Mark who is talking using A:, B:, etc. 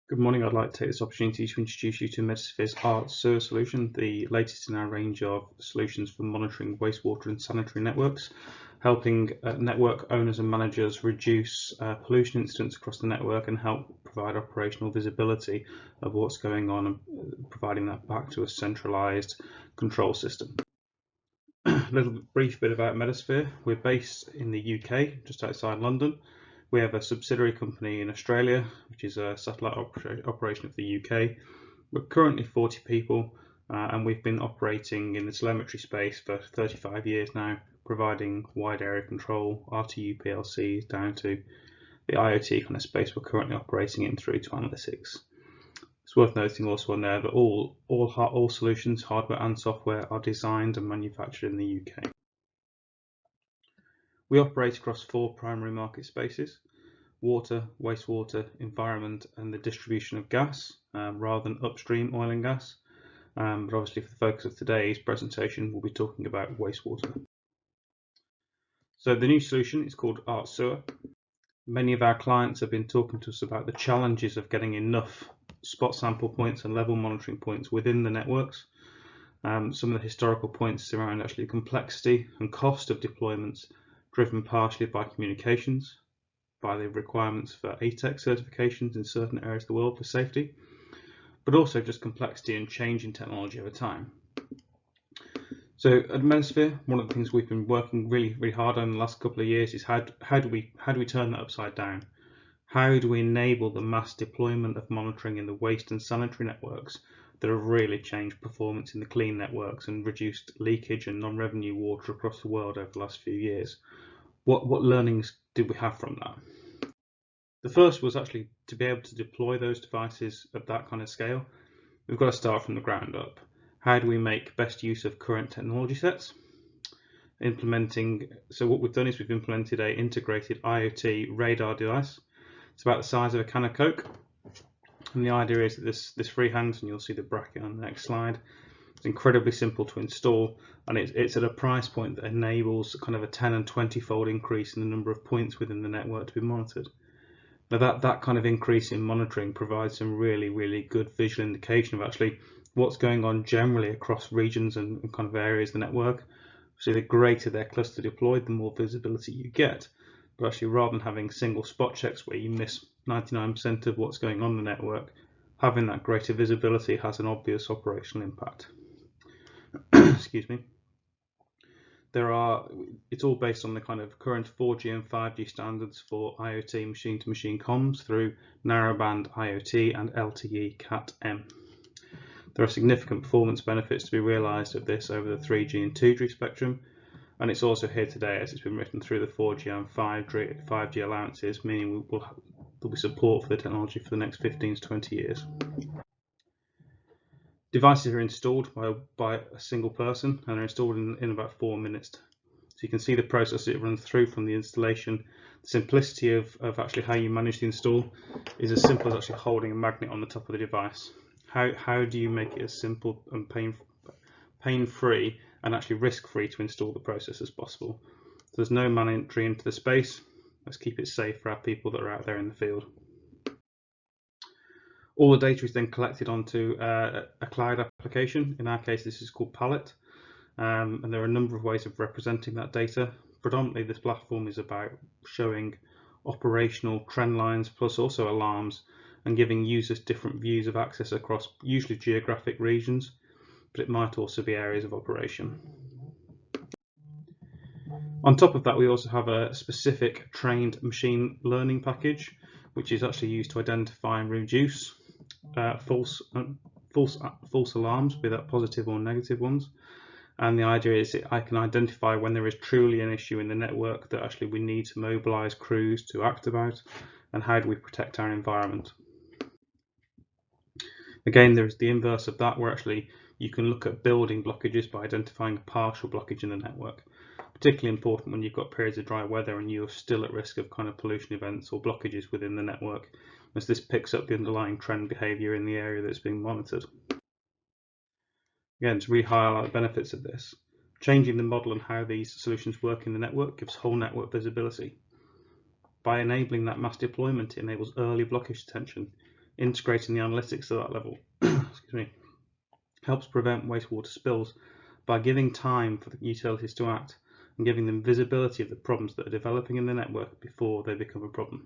A: Good morning. I'd like to take this opportunity to introduce you to Metasphere's Art Sewer solution, the latest in our range of solutions for monitoring wastewater and sanitary networks, helping network owners and managers reduce pollution incidents across the network and help provide operational visibility of what's going on and providing that back to a centralized control system. A little brief bit about Metasphere. We're based in the UK, just outside London. We have a subsidiary company in Australia, which is a satellite operation of the UK. We're currently 40 people, and we've been operating in the telemetry space for 35 years now, providing wide area control, RTU PLCs, down to the IoT kind of space we're currently operating in through to analytics. It's worth noting also on there that all solutions, hardware and software, are designed and manufactured in the UK. We operate across four primary market spaces: water, wastewater, environment, and the distribution of gas, rather than upstream oil and gas. But obviously for the focus of today's presentation, we'll be talking about wastewater. So the new solution is called Art Sewer. Many of our clients have been talking to us about the challenges of getting enough spot sample points and level monitoring points within the networks. Some of the historical points around actually the complexity and cost of deployments, driven partially by communications, by the requirements for ATEX certifications in certain areas of the world for safety, but also just complexity and change in technology over time. So at Metasphere, one of the things we've been working really hard on in the last couple of years is how do we turn that upside down? How do we enable the mass deployment of monitoring in the waste and sanitary networks that have really changed performance in the clean networks and reduced leakage and non-revenue water across the world over the last few years? What learnings did we have from that? The first was actually to be able to deploy those devices at that kind of scale. We've got to start from the ground up. How do we make best use of current technology sets? So what we've done is we've implemented an integrated IoT radar device. It's about the size of a can of Coke. And the idea is that this freehands, and you'll see the bracket on the next slide. It's incredibly simple to install, and it's at a price point that enables kind of a 10 and 20-fold increase in the number of points within the network to be monitored. Now that kind of increase in monitoring provides some really good visual indication of actually what's going on generally across regions and kind of areas of the network. So the greater their cluster deployed, the more visibility you get. But actually, rather than having single spot checks where you miss 99% of what's going on in the network, having that greater visibility has an obvious operational impact. Excuse me. It's all based on the kind of current 4G and 5G standards for IoT machine-to-machine comms through narrowband IoT and LTE Cat-M. There are significant performance benefits to be realised of this over the 3G and 2G spectrum, and it's also here today as it's been written through the 4G and 5G allowances, meaning there'll be support for the technology for the next 15 to 20 years. Devices are installed by a single person and are installed in about 4 minutes. So you can see the process it runs through from the installation. The simplicity of actually how you manage the install is as simple as actually holding a magnet on the top of the device. How do you make it as simple and pain-free and actually risk-free to install the process as possible? So there's no man entry into the space. Let's keep it safe for our people that are out there in the field. All the data is then collected onto a cloud application. In our case, this is called Palette, and there are a number of ways of representing that data. Predominantly, this platform is about showing operational trend lines, plus also alarms, and giving users different views of access across usually geographic regions, but it might also be areas of operation. On top of that, we also have a specific trained machine learning package, which is actually used to identify and reduce false alarms, be that positive or negative ones. And the idea is that I can identify when there is truly an issue in the network that actually we need to mobilize crews to act about, and how do we protect our environment. Again, there is the inverse of that, where actually you can look at building blockages by identifying a partial blockage in the network. Particularly important when you've got periods of dry weather and you're still at risk of kind of pollution events or blockages within the network, as this picks up the underlying trend behaviour in the area that's being monitored. Again, to really highlight the benefits of this, changing the model and how these solutions work in the network gives whole network visibility. By enabling that mass deployment, it enables early blockage detection. integrating the analytics to that level excuse me, helps prevent wastewater spills by giving time for the utilities to act and giving them visibility of the problems that are developing in the network before they become a problem.